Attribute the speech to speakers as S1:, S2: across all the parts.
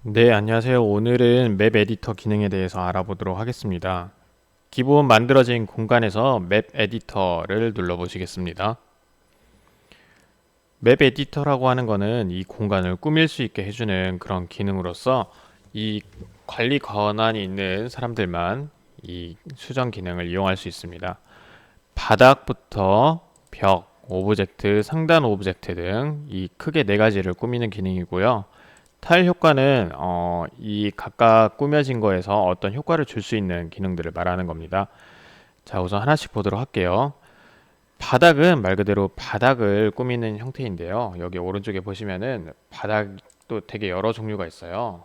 S1: 네, 안녕하세요. 오늘은 맵 에디터 기능에 대해서 알아보도록 하겠습니다. 기본 만들어진 공간에서 맵 에디터를 눌러보시겠습니다. 맵 에디터라고 하는 거는 이 공간을 꾸밀 수 있게 해주는 그런 기능으로서 이 관리 권한이 있는 사람들만 이 수정 기능을 이용할 수 있습니다. 바닥부터 벽, 오브젝트, 상단 오브젝트 등 이 크게 네 가지를 꾸미는 기능이고요. 타일 효과는 이 각각 꾸며진 거에서 어떤 효과를 줄 수 있는 기능들을 말하는 겁니다. 자, 우선 하나씩 보도록 할게요. 바닥은 말 그대로 바닥을 꾸미는 형태인데요. 여기 오른쪽에 보시면은 바닥도 되게 여러 종류가 있어요.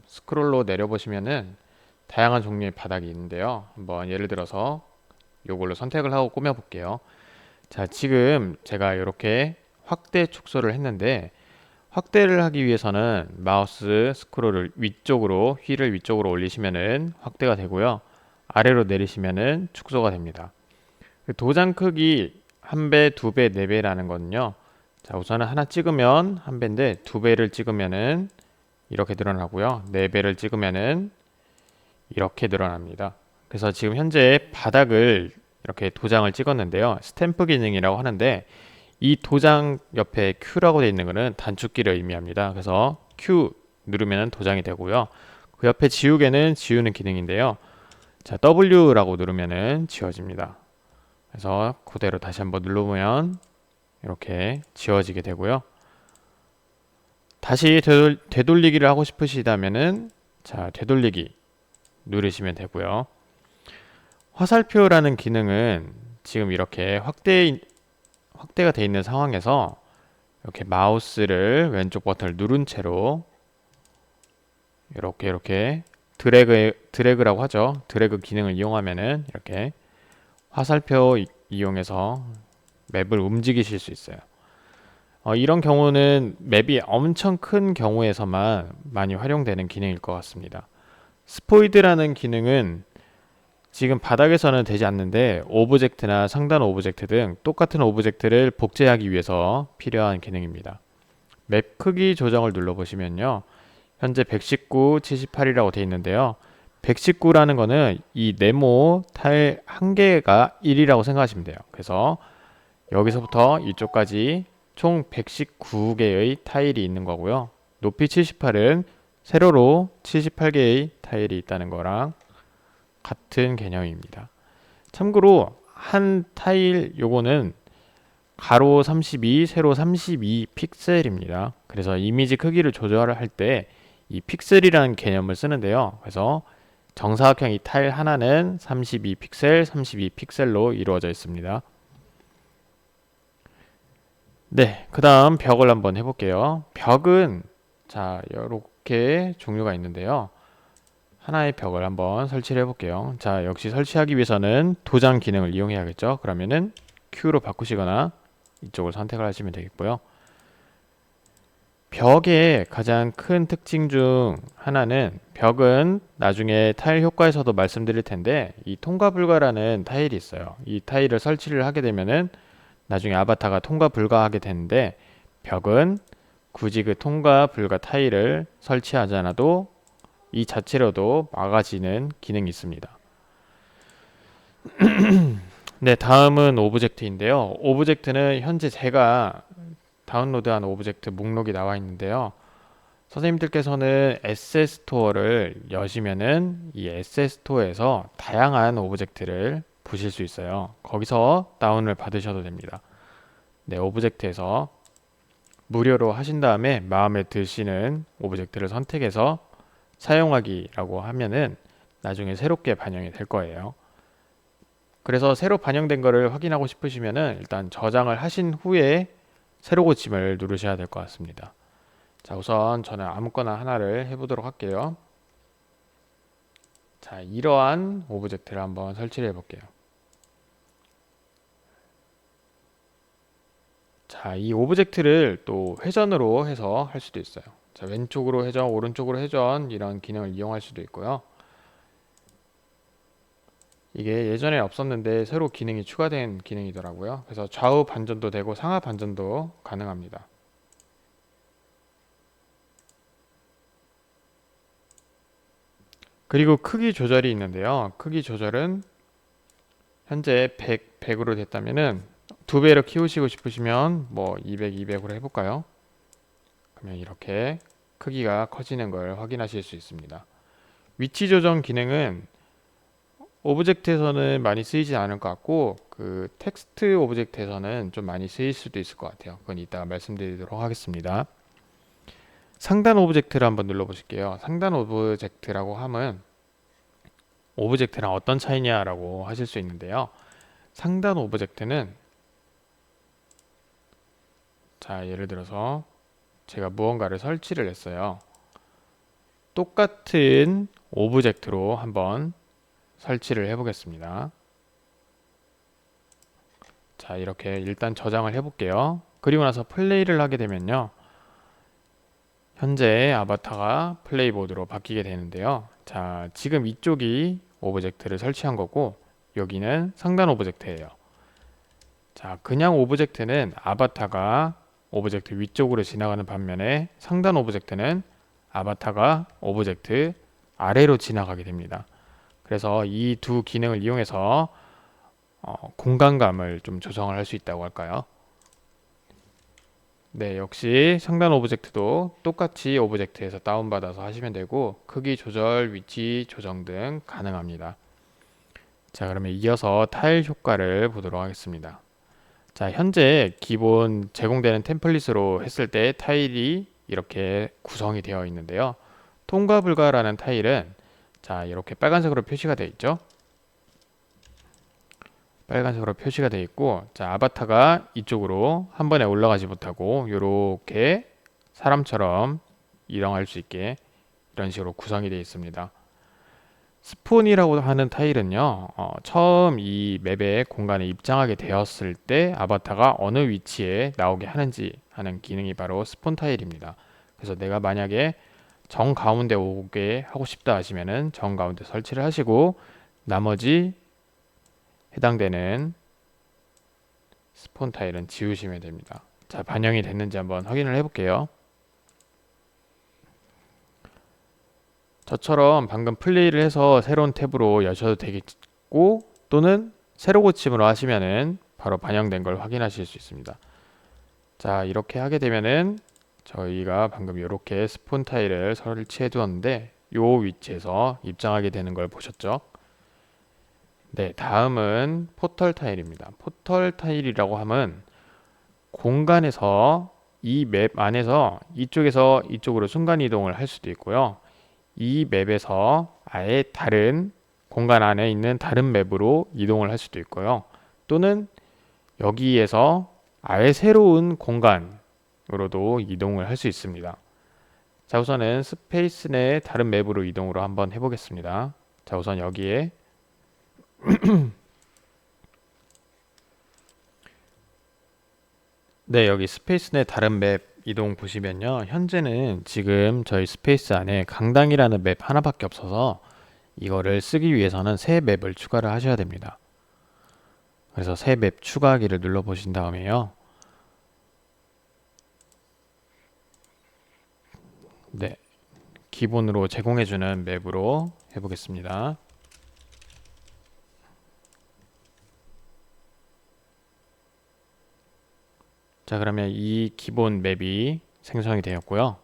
S1: 스크롤로 내려보시면은 다양한 종류의 바닥이 있는데요. 한번 예를 들어서 요걸로 선택을 하고 꾸며 볼게요. 자, 지금 제가 이렇게 확대 축소를 했는데 확대를 하기 위해서는 마우스 스크롤을 위쪽으로 휠을 위쪽으로 올리시면은 확대가 되고요. 아래로 내리시면은 축소가 됩니다. 도장 크기 1배, 2배, 4배라는 거는요. 자, 우선은 하나 찍으면 1배인데 2배를 찍으면은 이렇게 늘어나고요. 4배를 찍으면은 이렇게 늘어납니다. 그래서 지금 현재 바닥을 이렇게 도장을 찍었는데요. 스탬프 기능이라고 하는데 이 도장 옆에 Q라고 되어 있는 것은 단축키를 의미합니다. 그래서 Q 누르면 도장이 되고요. 그 옆에 지우개는 지우는 기능인데요. 자, W라고 누르면 지워집니다. 그래서 그대로 다시 한번 눌러보면 이렇게 지워지게 되고요. 다시 되돌리기를 하고 싶으시다면은 자, 되돌리기 누르시면 되고요. 화살표라는 기능은 지금 이렇게 확대가 되어 있는 상황에서 이렇게 마우스를 왼쪽 버튼을 누른 채로 이렇게 드래그라고 하죠. 드래그 기능을 이용하면은 이렇게 화살표 이용해서 맵을 움직이실 수 있어요. 이런 경우는 맵이 엄청 큰 경우에서만 많이 활용되는 기능일 것 같습니다. 스포이드라는 기능은 지금 바닥에서는 되지 않는데 오브젝트나 상단 오브젝트 등 똑같은 오브젝트를 복제하기 위해서 필요한 기능입니다. 맵 크기 조정을 눌러보시면요. 현재 119, 78이라고 되어 있는데요. 119라는 거는 이 네모 타일 한 개가 1이라고 생각하시면 돼요. 그래서 여기서부터 이쪽까지 총 119개의 타일이 있는 거고요. 높이 78은 세로로 78개의 타일이 있다는 거랑 같은 개념입니다. 참고로 한 타일 요거는 가로 32, 세로 32 픽셀입니다. 그래서 이미지 크기를 조절을 할 때 이 픽셀이라는 개념을 쓰는데요. 그래서 정사각형 이 타일 하나는 32 픽셀, 32 픽셀로 이루어져 있습니다. 네, 그 다음 벽을 한번 해볼게요. 벽은 자, 이렇게 종류가 있는데요. 하나의 벽을 한번 설치를 해볼게요. 자, 역시 설치하기 위해서는 도장 기능을 이용해야겠죠. 그러면은 Q로 바꾸시거나 이쪽을 선택을 하시면 되겠고요. 벽의 가장 큰 특징 중 하나는 벽은 나중에 타일 효과에서도 말씀드릴 텐데 이 통과 불가라는 타일이 있어요. 이 타일을 설치를 하게 되면은 나중에 아바타가 통과 불가하게 되는데 벽은 굳이 그 통과 불가 타일을 설치하지 않아도 이 자체로도 막아지는 기능이 있습니다. 네, 다음은 오브젝트인데요. 오브젝트는 현재 제가 다운로드한 오브젝트 목록이 나와 있는데요. 선생님들께서는 에셋 스토어를 여시면은 이 에셋 스토어에서 다양한 오브젝트를 보실 수 있어요. 거기서 다운을 받으셔도 됩니다. 네, 오브젝트에서 무료로 하신 다음에 마음에 드시는 오브젝트를 선택해서 사용하기라고 하면은 나중에 새롭게 반영이 될 거예요. 그래서 새로 반영된 거를 확인하고 싶으시면은 일단 저장을 하신 후에 새로 고침을 누르셔야 될 것 같습니다. 자, 우선 저는 아무거나 하나를 해보도록 할게요. 자, 이러한 오브젝트를 한번 설치를 해볼게요. 자, 이 오브젝트를 또 회전으로 해서 할 수도 있어요. 자, 왼쪽으로 회전, 오른쪽으로 회전 이런 기능을 이용할 수도 있고요. 이게 예전에 없었는데 새로 기능이 추가된 기능이더라고요. 그래서 좌우 반전도 되고 상하 반전도 가능합니다. 그리고 크기 조절이 있는데요. 크기 조절은 현재 100으로 됐다면은 두 배로 키우시고 싶으시면 뭐 200, 200으로 해볼까요? 그러면 이렇게 크기가 커지는 걸 확인하실 수 있습니다. 위치 조정 기능은 오브젝트에서는 많이 쓰이지 않을 것 같고 그 텍스트 오브젝트에서는 좀 많이 쓰일 수도 있을 것 같아요. 그건 이따가 말씀드리도록 하겠습니다. 상단 오브젝트를 한번 눌러보실게요. 상단 오브젝트라고 하면 오브젝트랑 어떤 차이냐라고 하실 수 있는데요. 상단 오브젝트는 자, 예를 들어서 제가 무언가를 설치를 했어요. 똑같은 오브젝트로 한번 설치를 해보겠습니다. 자, 이렇게 일단 저장을 해볼게요. 그리고 나서 플레이를 하게 되면요. 현재 아바타가 플레이 모드로 바뀌게 되는데요. 자, 지금 이쪽이 오브젝트를 설치한 거고 여기는 상단 오브젝트예요. 자, 그냥 오브젝트는 아바타가 오브젝트 위쪽으로 지나가는 반면에 상단 오브젝트는 아바타가 오브젝트 아래로 지나가게 됩니다. 그래서 이 두 기능을 이용해서 공간감을 좀 조성을 할 수 있다고 할까요? 네, 역시 상단 오브젝트도 똑같이 오브젝트에서 다운받아서 하시면 되고 크기 조절, 위치 조정 등 가능합니다. 자, 그러면 이어서 타일 효과를 보도록 하겠습니다. 자, 현재 기본 제공되는 템플릿으로 했을 때 타일이 이렇게 구성이 되어 있는데요. 통과 불가라는 타일은 자, 이렇게 빨간색으로 표시가 되어 있죠. 빨간색으로 표시가 되어 있고 자, 아바타가 이쪽으로 한 번에 올라가지 못하고 이렇게 사람처럼 이동할 수 있게 이런 식으로 구성이 되어 있습니다. 스폰이라고 하는 타일은요, 처음 이 맵의 공간에 입장하게 되었을 때 아바타가 어느 위치에 나오게 하는지 하는 기능이 바로 스폰 타일입니다. 그래서 내가 만약에 정 가운데 오게 하고 싶다 하시면은 정 가운데 설치를 하시고 나머지 해당되는 스폰 타일은 지우시면 됩니다. 자, 반영이 됐는지 한번 확인을 해볼게요. 저처럼 방금 플레이를 해서 새로운 탭으로 여셔도 되겠고 또는 새로 고침으로 하시면은 바로 반영된 걸 확인하실 수 있습니다. 자, 이렇게 하게 되면은 저희가 방금 이렇게 스폰 타일을 설치해 두었는데 요 위치에서 입장하게 되는 걸 보셨죠? 네, 다음은 포털 타일입니다. 포털 타일이라고 하면 공간에서 이 맵 안에서 이쪽에서 이쪽으로 순간 이동을 할 수도 있고요. 이 맵에서 아예 다른 공간 안에 있는 다른 맵으로 이동을 할 수도 있고요. 또는 여기에서 아예 새로운 공간으로도 이동을 할 수 있습니다. 자, 우선은 스페이스 내 다른 맵으로 이동으로 한번 해보겠습니다. 자, 우선 여기에 네, 여기 스페이스 내 다른 맵 이동 보시면요. 현재는 지금 저희 스페이스 안에 강당이라는 맵 하나밖에 없어서 이거를 쓰기 위해서는 새 맵을 추가를 하셔야 됩니다. 그래서 새 맵 추가하기를 눌러 보신 다음에요. 네, 기본으로 제공해주는 맵으로 해보겠습니다. 자, 그러면 이 기본 맵이 생성이 되었고요.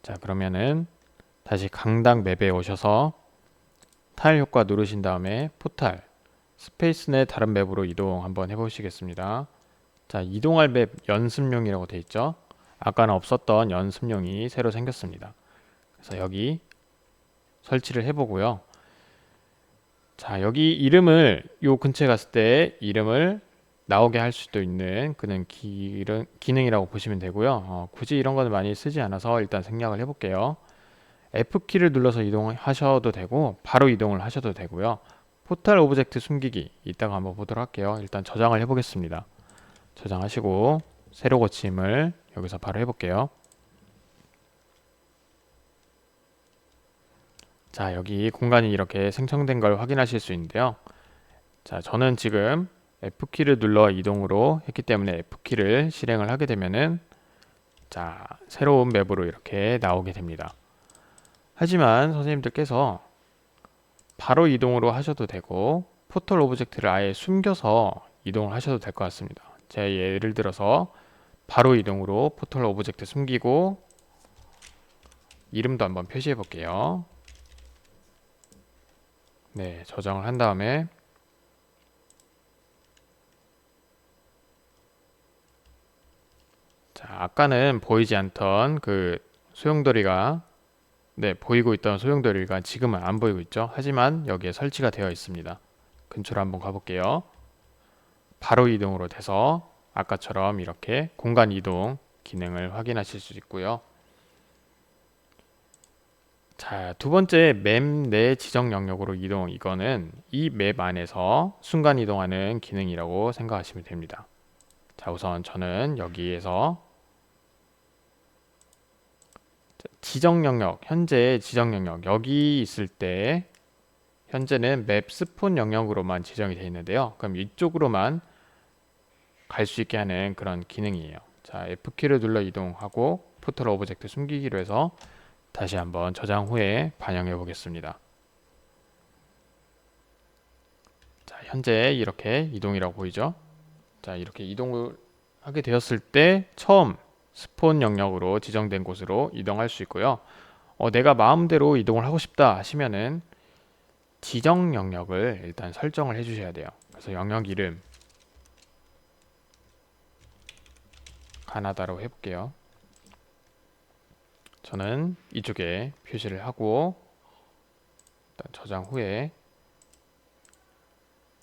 S1: 자, 그러면은 다시 강당 맵에 오셔서 타일 효과 누르신 다음에 포탈 스페이스 내 다른 맵으로 이동 한번 해보시겠습니다. 자, 이동할 맵 연습용이라고 되어 있죠. 아까는 없었던 연습용이 새로 생겼습니다. 그래서 여기 설치를 해보고요. 자, 여기 이름을 요 근처에 갔을 때 이름을 나오게 할 수도 있는 그런 기능이라고 보시면 되고요. 굳이 이런 거는 많이 쓰지 않아서 일단 생략을 해볼게요. F키를 눌러서 이동하셔도 되고 바로 이동을 하셔도 되고요. 포탈 오브젝트 숨기기 이따가 한번 보도록 할게요. 일단 저장을 해보겠습니다. 저장하시고 새로 고침을 여기서 바로 해볼게요. 자, 여기 공간이 이렇게 생성된 걸 확인하실 수 있는데요. 자, 저는 지금 F키를 눌러 이동으로 했기 때문에 F키를 실행을 하게 되면은 자, 새로운 맵으로 이렇게 나오게 됩니다. 하지만 선생님들께서 바로 이동으로 하셔도 되고 포털 오브젝트를 아예 숨겨서 이동을 하셔도 될 것 같습니다. 제가 예를 들어서 바로 이동으로 포털 오브젝트 숨기고 이름도 한번 표시해 볼게요. 네, 저장을 한 다음에 자, 아까는 보이지 않던 그 소용돌이가 보이고 있던 소용돌이가 지금은 안 보이고 있죠. 하지만 여기에 설치가 되어 있습니다. 근처로 한번 가볼게요. 바로 이동으로 돼서 아까처럼 이렇게 공간 이동 기능을 확인하실 수 있고요. 자, 두 번째 맵 내 지정 영역으로 이동. 이거는 이 맵 안에서 순간 이동하는 기능이라고 생각하시면 됩니다. 자, 우선 저는 여기에서 지정 영역, 현재 지정 영역 여기 있을 때 현재는 맵 스폰 영역으로만 지정이 되어 있는데요. 그럼 이쪽으로만 갈 수 있게 하는 그런 기능이에요. 자, F키를 눌러 이동하고 포털 오브젝트 숨기기로 해서 다시 한번 저장 후에 반영해 보겠습니다. 자, 현재 이렇게 이동이라고 보이죠? 자, 이렇게 이동을 하게 되었을 때 처음 스폰 영역으로 지정된 곳으로 이동할 수 있고요. 내가 마음대로 이동을 하고 싶다 하시면은 지정 영역을 일단 설정을 해 주셔야 돼요. 그래서 영역 이름 가나다로 해볼게요. 저는 이쪽에 표시를 하고 일단 저장 후에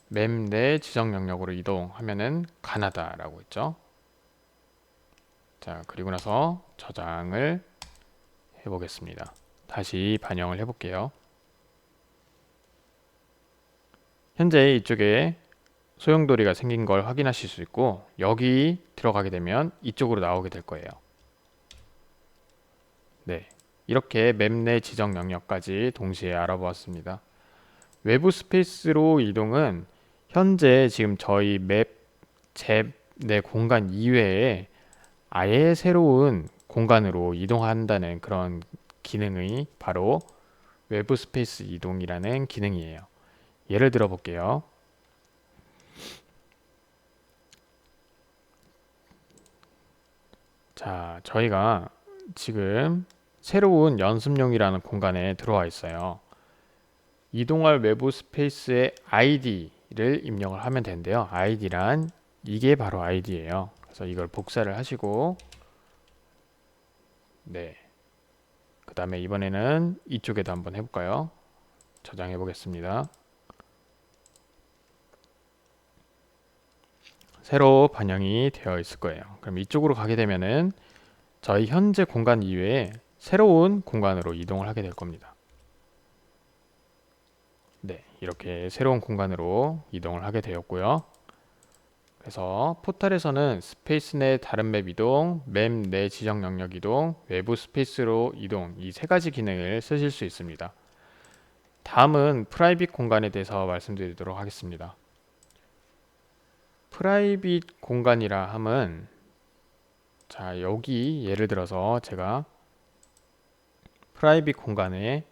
S1: 맵 내 지정 영역으로 이동하면은 가나다라고 있죠. 자, 그리고 나서 저장을 해보겠습니다. 다시 반영을 해볼게요. 현재 이쪽에 소용돌이가 생긴 걸 확인하실 수 있고 여기 들어가게 되면 이쪽으로 나오게 될 거예요. 네, 이렇게 맵 내 지정 영역까지 동시에 알아보았습니다. 외부 스페이스로 이동은 현재 지금 저희 제 내 공간 이외에 아예 새로운 공간으로 이동한다는 그런 기능이 바로 외부 스페이스 이동이라는 기능이에요. 예를 들어 볼게요. 자, 저희가 지금 새로운 연습용이라는 공간에 들어와 있어요. 이동할 외부 스페이스의 ID를 입력을 하면 되는데요. ID란 이게 바로 ID예요. 그래서 이걸 복사를 하시고 네. 그 다음에 이번에는 이쪽에도 한번 해볼까요? 저장해 보겠습니다. 새로 반영이 되어 있을 거예요. 그럼 이쪽으로 가게 되면은 저희 현재 공간 이외에 새로운 공간으로 이동을 하게 될 겁니다. 네, 이렇게 새로운 공간으로 이동을 하게 되었고요. 그래서 포털에서는 스페이스 내 다른 맵 이동, 맵 내 지정 영역 이동, 외부 스페이스로 이동 이 세 가지 기능을 쓰실 수 있습니다. 다음은 프라이빗 공간에 대해서 말씀드리도록 하겠습니다. 프라이빗 공간이라 함은 자, 여기 예를 들어서 제가 프라이빗 공간에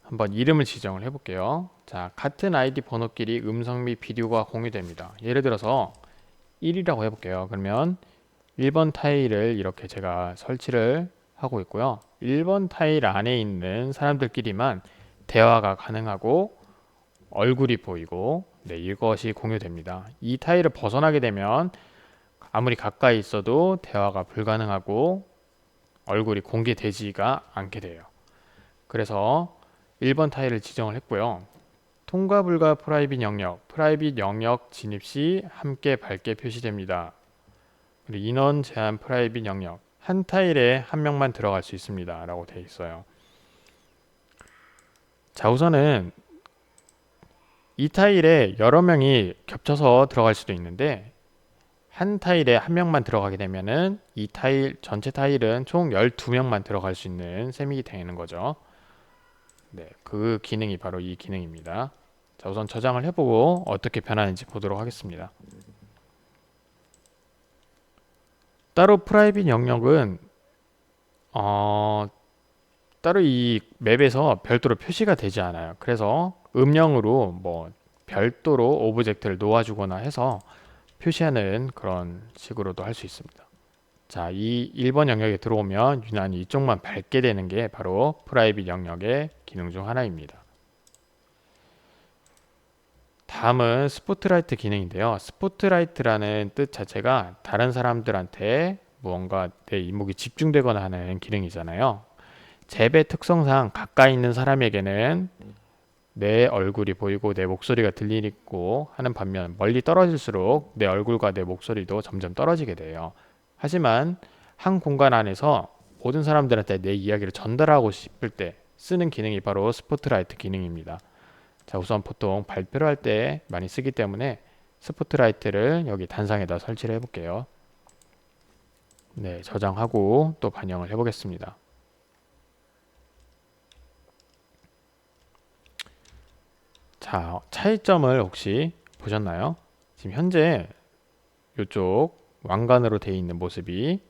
S1: 한번 이름을 지정을 해볼게요. 자, 같은 아이디 번호끼리 음성 및 비디오가 공유됩니다. 예를 들어서 1이라고 해볼게요. 그러면 1번 타일을 이렇게 제가 설치를 하고 있고요. 1번 타일 안에 있는 사람들끼리만 대화가 가능하고 얼굴이 보이고 이것이 공유됩니다. 이 타일을 벗어나게 되면 아무리 가까이 있어도 대화가 불가능하고 얼굴이 공개되지가 않게 돼요. 그래서 1번 타일을 지정을 했고요. 통과 불가 프라이빗 영역, 프라이빗 영역 진입 시 함께 밝게 표시됩니다. 그리고 인원 제한 프라이빗 영역, 한 타일에 한 명만 들어갈 수 있습니다. 라고 되어 있어요. 자, 우선은 이 타일에 여러 명이 겹쳐서 들어갈 수도 있는데 한 타일에 한 명만 들어가게 되면은 이 타일 전체 타일은 총 12명만 들어갈 수 있는 셈이 되는 거죠. 네, 그 기능이 바로 이 기능입니다. 자, 우선 저장을 해보고 어떻게 변하는지 보도록 하겠습니다. 따로 프라이빗 영역은 따로 이 맵에서 별도로 표시가 되지 않아요. 그래서 음영으로 뭐 별도로 오브젝트를 놓아주거나 해서 표시하는 그런 식으로도 할 수 있습니다. 자, 이 1번 영역에 들어오면 유난히 이쪽만 밝게 되는 게 바로 프라이빗 영역의 기능 중 하나입니다. 다음은 스포트라이트 기능인데요. 스포트라이트라는 뜻 자체가 다른 사람들한테 무언가 내 이목이 집중되거나 하는 기능이잖아요. 잽의 특성상 가까이 있는 사람에게는 내 얼굴이 보이고 내 목소리가 들리고 하는 반면 멀리 떨어질수록 내 얼굴과 내 목소리도 점점 떨어지게 돼요. 하지만 한 공간 안에서 모든 사람들한테 내 이야기를 전달하고 싶을 때 쓰는 기능이 바로 스포트라이트 기능입니다. 자, 우선 보통 발표를 할 때 많이 쓰기 때문에 스포트라이트를 여기 단상에다 설치를 해볼게요. 네, 저장하고 또 반영을 해보겠습니다. 자, 차이점을 혹시 보셨나요? 지금 현재 이쪽 왕관으로 되어 있는 모습이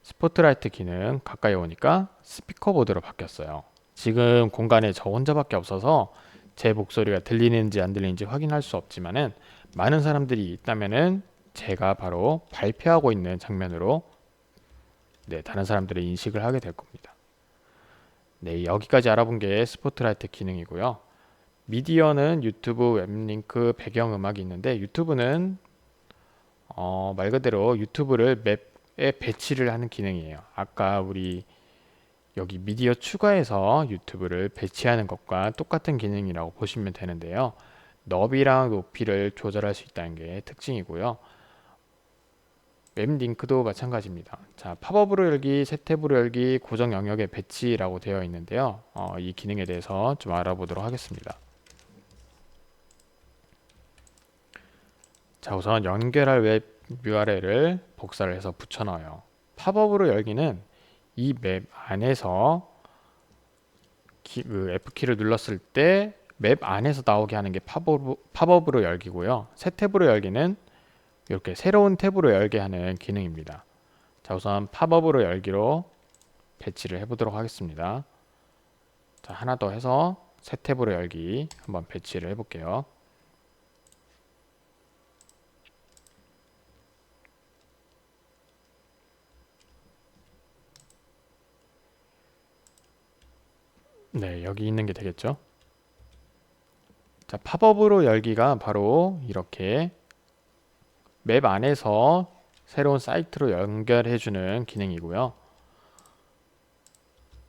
S1: 스포트라이트 기능 가까이 오니까 스피커 모드로 바뀌었어요. 지금 공간에 저 혼자밖에 없어서 제 목소리가 들리는지 안 들리는지 확인할 수 없지만은 많은 사람들이 있다면은 제가 바로 발표하고 있는 장면으로 다른 사람들의 인식을 하게 될 겁니다. 네, 여기까지 알아본 게 스포트라이트 기능이고요. 미디어는 유튜브, 웹링크, 배경음악이 있는데 유튜브는 말 그대로 유튜브를 맵에 배치를 하는 기능이에요. 아까 우리 여기 미디어 추가해서 유튜브를 배치하는 것과 똑같은 기능이라고 보시면 되는데요. 너비랑 높이를 조절할 수 있다는 게 특징이고요. 웹 링크도 마찬가지입니다. 자, 팝업으로 열기, 새 탭으로 열기, 고정 영역의 배치라고 되어 있는데요. 이 기능에 대해서 좀 알아보도록 하겠습니다. 자, 우선 연결할 웹 URL을 복사를 해서 붙여 넣어요. 팝업으로 열기는 이 맵 안에서 그 F키를 눌렀을 때 맵 안에서 나오게 하는 게 팝업으로 열기고요. 새 탭으로 열기는 이렇게 새로운 탭으로 열게 하는 기능입니다. 자, 우선 팝업으로 열기로 배치를 해보도록 하겠습니다. 자, 하나 더 해서 새 탭으로 열기 한번 배치를 해볼게요. 네, 여기 있는 게 되겠죠. 자, 팝업으로 열기가 바로 이렇게 맵 안에서 새로운 사이트로 연결해주는 기능이고요.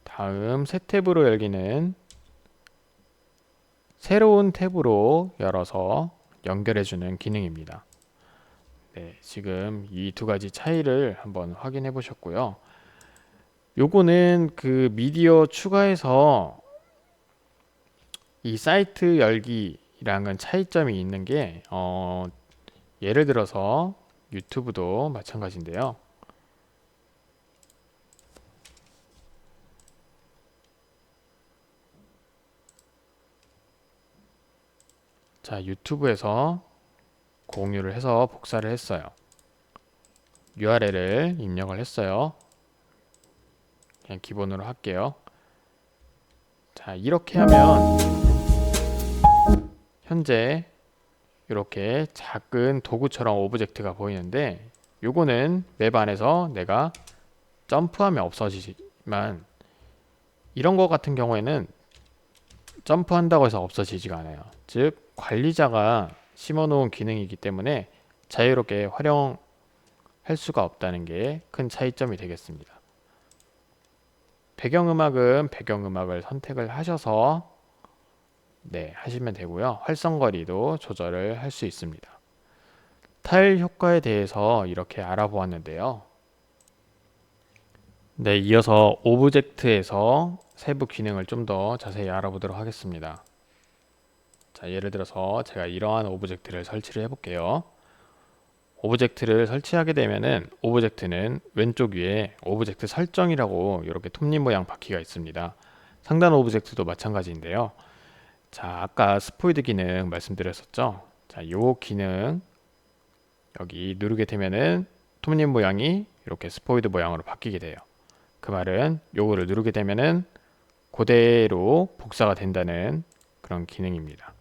S1: 다음 새 탭으로 열기는 새로운 탭으로 열어서 연결해주는 기능입니다. 네, 지금 이 두 가지 차이를 한번 확인해 보셨고요. 요거는 그 미디어 추가해서 이 사이트 열기랑은 차이점이 있는 게 예를 들어서 유튜브도 마찬가지인데요. 자, 유튜브에서 공유를 해서 복사를 했어요. URL을 입력을 했어요. 그냥 기본으로 할게요. 자, 이렇게 하면 현재 이렇게 작은 도구처럼 오브젝트가 보이는데 요거는 맵 안에서 내가 점프하면 없어지지만 이런 거 같은 경우에는 점프한다고 해서 없어지지가 않아요. 즉 관리자가 심어놓은 기능이기 때문에 자유롭게 활용할 수가 없다는 게 큰 차이점이 되겠습니다. 배경음악은 배경음악을 선택을 하셔서 하시면 되고요. 활성거리도 조절을 할 수 있습니다. 타일 효과에 대해서 이렇게 알아보았는데요. 네, 이어서 오브젝트에서 세부 기능을 좀 더 자세히 알아보도록 하겠습니다. 자, 예를 들어서 제가 이러한 오브젝트를 설치를 해볼게요. 오브젝트를 설치하게 되면은 오브젝트는 왼쪽 위에 오브젝트 설정이라고 이렇게 톱니 모양 바퀴가 있습니다. 상단 오브젝트도 마찬가지인데요. 자, 아까 스포이드 기능 말씀드렸었죠. 자, 요 기능 여기 누르게 되면은 톱니 모양이 이렇게 스포이드 모양으로 바뀌게 돼요. 그 말은 요거를 누르게 되면은 그대로 복사가 된다는 그런 기능입니다.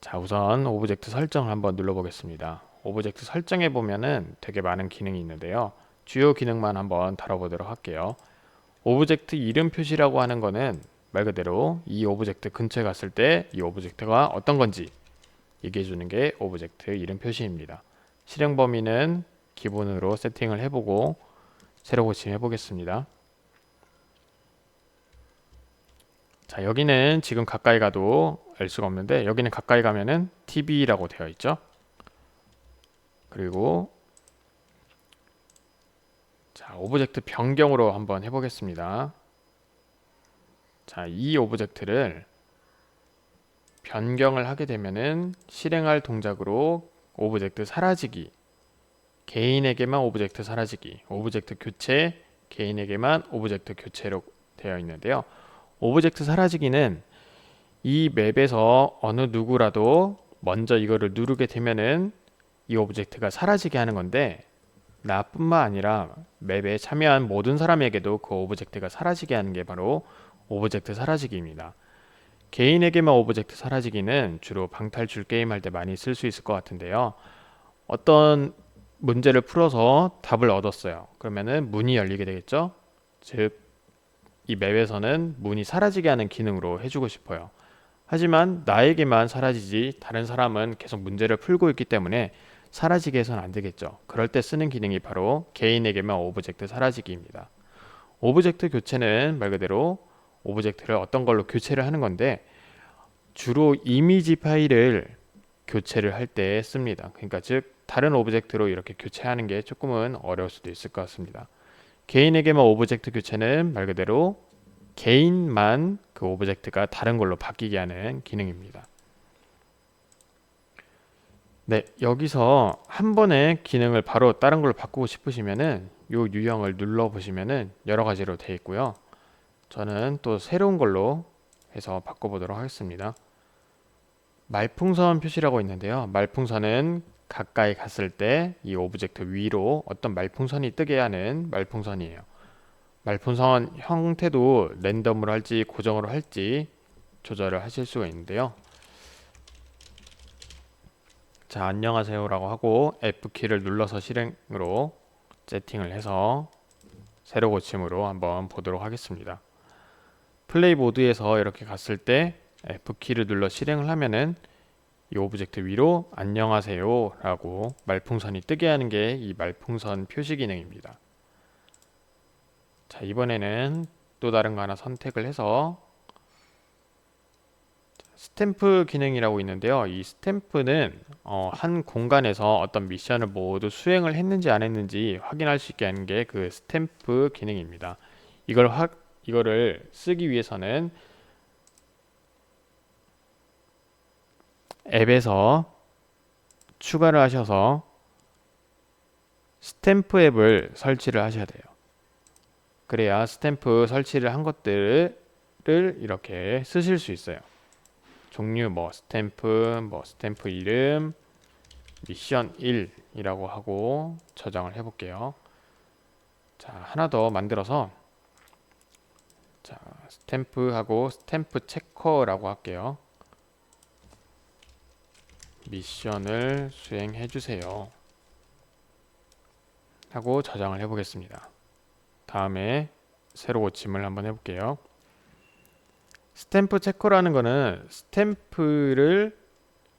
S1: 자, 우선 오브젝트 설정을 한번 눌러보겠습니다. 오브젝트 설정에 보면은 되게 많은 기능이 있는데요. 주요 기능만 한번 다뤄보도록 할게요. 오브젝트 이름 표시라고 하는 거는 말 그대로 이 오브젝트 근처에 갔을 때 이 오브젝트가 어떤 건지 얘기해 주는 게 오브젝트 이름 표시입니다. 실행 범위는 기본으로 세팅을 해보고 새로 고침해 보겠습니다. 자, 여기는 지금 가까이 가도 알 수가 없는데 여기는 가까이 가면은 TV라고 되어 있죠. 그리고 자, 오브젝트 변경으로 한번 해보겠습니다. 자, 이 오브젝트를 변경을 하게 되면은 실행할 동작으로 오브젝트 사라지기, 개인에게만 오브젝트 사라지기, 오브젝트 교체, 개인에게만 오브젝트 교체로 되어 있는데요. 오브젝트 사라지기는 이 맵에서 어느 누구라도 먼저 이거를 누르게 되면은 이 오브젝트가 사라지게 하는 건데, 나뿐만 아니라 맵에 참여한 모든 사람에게도 그 오브젝트가 사라지게 하는 게 바로 오브젝트 사라지기입니다. 개인에게만 오브젝트 사라지기는 주로 방탈출 게임 할 때 많이 쓸 수 있을 것 같은데요. 어떤 문제를 풀어서 답을 얻었어요. 그러면은 문이 열리게 되겠죠? 즉, 이 맵에서는 문이 사라지게 하는 기능으로 해주고 싶어요. 하지만 나에게만 사라지지 다른 사람은 계속 문제를 풀고 있기 때문에 사라지게 해서는 안 되겠죠. 그럴 때 쓰는 기능이 바로 개인에게만 오브젝트 사라지기입니다. 오브젝트 교체는 말 그대로 오브젝트를 어떤 걸로 교체를 하는 건데 주로 이미지 파일을 교체를 할 때 씁니다. 그러니까 즉 다른 오브젝트로 이렇게 교체하는 게 조금은 어려울 수도 있을 것 같습니다. 개인에게만 오브젝트 교체는 말 그대로 개인만 그 오브젝트가 다른 걸로 바뀌게 하는 기능입니다. 네, 여기서 한 번에 기능을 바로 다른 걸로 바꾸고 싶으시면은 요 유형을 눌러 보시면은 여러 가지로 되어 있고요. 저는 또 새로운 걸로 해서 바꿔보도록 하겠습니다. 말풍선 표시라고 있는데요. 말풍선은 가까이 갔을 때 이 오브젝트 위로 어떤 말풍선이 뜨게 하는 말풍선이에요. 말풍선 형태도 랜덤으로 할지 고정으로 할지 조절을 하실 수가 있는데요. 자, 안녕하세요 라고 하고 F키를 눌러서 실행으로 세팅을 해서 새로 고침으로 한번 보도록 하겠습니다. 플레이 모드에서 이렇게 갔을 때 F키를 눌러 실행을 하면은 이 오브젝트 위로 안녕하세요 라고 말풍선이 뜨게 하는 게 이 말풍선 표시 기능입니다. 자, 이번에는 또 다른 거 하나 선택을 해서 스탬프 기능이라고 있는데요. 이 스탬프는 한 공간에서 어떤 미션을 모두 수행을 했는지 안 했는지 확인할 수 있게 하는 게 그 스탬프 기능입니다. 이거를 쓰기 위해서는 앱에서 추가를 하셔서 스탬프 앱을 설치를 하셔야 돼요. 그래야 스탬프 설치를 한 것들을 이렇게 쓰실 수 있어요. 종류 스탬프 이름 미션 1이라고 하고 저장을 해볼게요. 자, 하나 더 만들어서 자, 스탬프하고 스탬프 체커라고 할게요. 미션을 수행해 주세요 하고 저장을 해보겠습니다. 다음에 새로 고침을 한번 해볼게요. 스탬프 체커라는 거는 스탬프를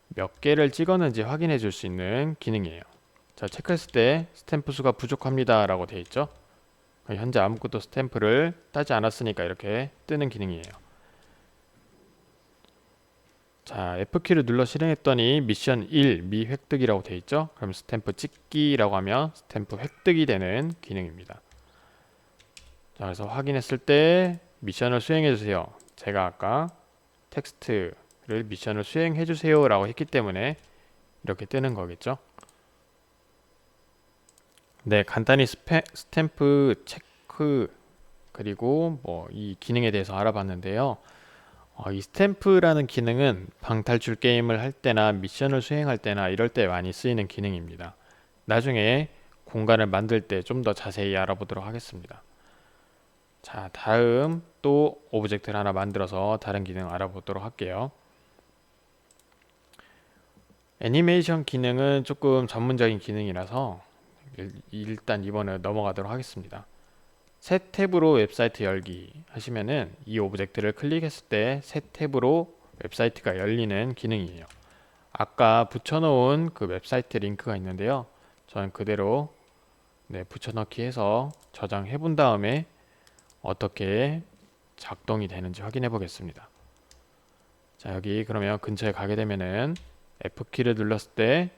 S1: 몇 개를 찍었는지 확인해 줄 수 있는 기능이에요. 자, 체크했을 때 스탬프 수가 부족합니다 라고 되어 있죠. 현재 아무것도 스탬프를 따지 않았으니까 이렇게 뜨는 기능이에요. 자, F키를 눌러 실행했더니 미션 1 미획득이라고 되어 있죠. 그럼 스탬프 찍기라고 하면 스탬프 획득이 되는 기능입니다. 자, 그래서 확인했을 때 미션을 수행해 주세요. 제가 아까 텍스트를 미션을 수행해 주세요 라고 했기 때문에 이렇게 뜨는 거겠죠. 네, 간단히 스탬프 체크 그리고 이 기능에 대해서 알아봤는데요. 이 스탬프라는 기능은 방탈출 게임을 할 때나 미션을 수행할 때나 이럴 때 많이 쓰이는 기능입니다. 나중에 공간을 만들 때 좀 더 자세히 알아보도록 하겠습니다. 자, 다음 또 오브젝트를 하나 만들어서 다른 기능 알아보도록 할게요. 애니메이션 기능은 조금 전문적인 기능이라서 일단 이번에 넘어가도록 하겠습니다. 새 탭으로 웹사이트 열기 하시면은 이 오브젝트를 클릭했을 때 새 탭으로 웹사이트가 열리는 기능이에요. 아까 붙여놓은 그 웹사이트 링크가 있는데요. 저는 그대로 붙여넣기 해서 저장해 본 다음에 어떻게 작동이 되는지 확인해 보겠습니다. 자, 여기 그러면 근처에 가게 되면은 F키를 눌렀을 때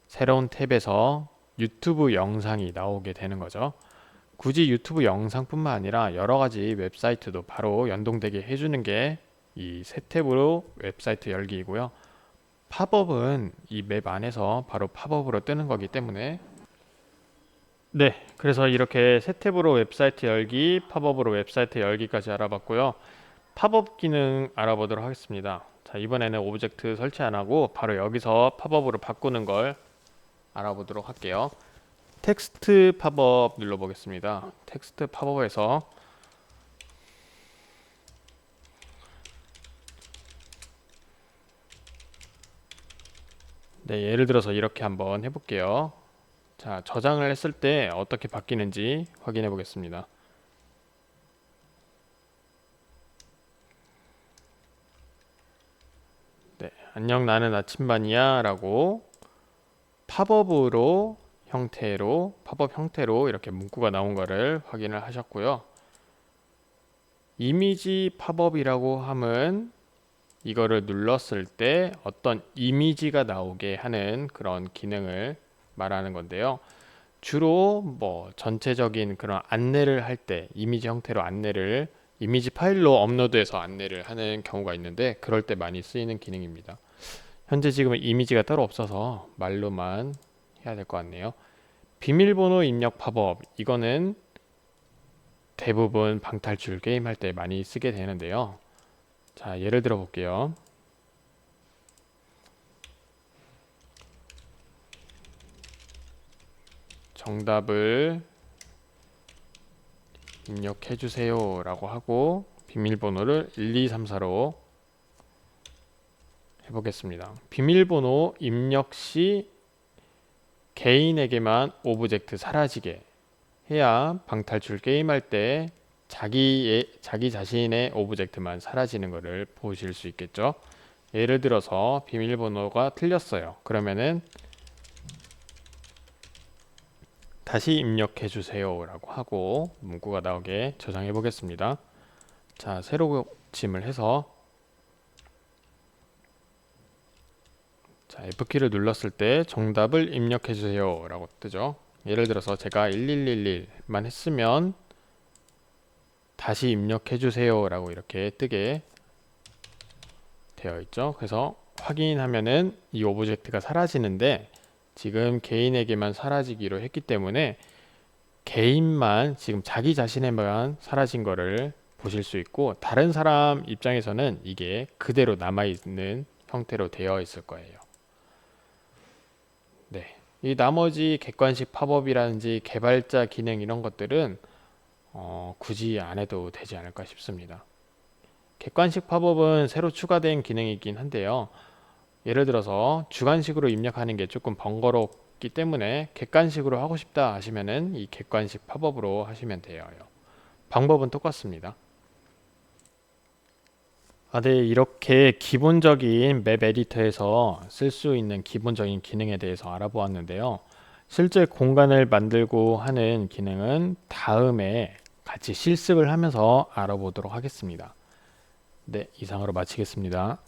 S1: 새로운 탭에서 유튜브 영상이 나오게 되는 거죠. 굳이 유튜브 영상뿐만 아니라 여러 가지 웹사이트도 바로 연동되게 해주는 게 이 새 탭으로 웹사이트 열기이고요. 팝업은 이 맵 안에서 바로 팝업으로 뜨는 거기 때문에 그래서 이렇게 새 탭으로 웹사이트 열기, 팝업으로 웹사이트 열기까지 알아봤고요. 팝업 기능 알아보도록 하겠습니다. 자, 이번에는 오브젝트 설치 안 하고 바로 여기서 팝업으로 바꾸는 걸 알아보도록 할게요. 텍스트 팝업 눌러보겠습니다. 텍스트 팝업에서 예를 들어서 이렇게 한번 해볼게요. 자, 저장을 했을 때 어떻게 바뀌는지 확인해 보겠습니다. 안녕 나는 아침반이야 라고 팝업 형태로 이렇게 문구가 나온 거를 확인을 하셨고요. 이미지 팝업이라고 함은 이거를 눌렀을 때 어떤 이미지가 나오게 하는 그런 기능을 말하는 건데요. 주로 전체적인 그런 안내를 할 때 이미지 형태로 이미지 파일로 업로드해서 안내를 하는 경우가 있는데 그럴 때 많이 쓰이는 기능입니다. 현재 지금은 이미지가 따로 없어서 말로만 해야 될 것 같네요. 비밀번호 입력 팝업, 이거는 대부분 방탈출 게임 할 때 많이 쓰게 되는데요. 자, 예를 들어 볼게요. 정답을 입력해 주세요 라고 하고 비밀번호를 1234로 해보겠습니다. 비밀번호 입력 시 개인에게만 오브젝트 사라지게 해야 방탈출 게임할 때 자기 자신의 오브젝트만 사라지는 것을 보실 수 있겠죠. 예를 들어서 비밀번호가 틀렸어요. 그러면은 다시 입력해 주세요 라고 하고 문구가 나오게 저장해 보겠습니다. 자, 새로 고침을 해서 자, F키를 눌렀을 때 정답을 입력해 주세요 라고 뜨죠. 예를 들어서 제가 1111만 했으면 다시 입력해 주세요 라고 이렇게 뜨게 되어 있죠. 그래서 확인하면은 이 오브젝트가 사라지는데 지금 개인에게만 사라지기로 했기 때문에 개인만 지금 자기 자신에만 사라진 거를 보실 수 있고 다른 사람 입장에서는 이게 그대로 남아있는 형태로 되어 있을 거예요. 이 나머지 객관식 팝업이라든지 개발자 기능 이런 것들은 굳이 안 해도 되지 않을까 싶습니다. 객관식 팝업은 새로 추가된 기능이긴 한데요. 예를 들어서 주관식으로 입력하는 게 조금 번거롭기 때문에 객관식으로 하고 싶다 하시면은 이 객관식 팝업으로 하시면 돼요. 방법은 똑같습니다. 이렇게 기본적인 맵 에디터에서 쓸 수 있는 기본적인 기능에 대해서 알아보았는데요. 실제 공간을 만들고 하는 기능은 다음에 같이 실습을 하면서 알아보도록 하겠습니다. 이상으로 마치겠습니다.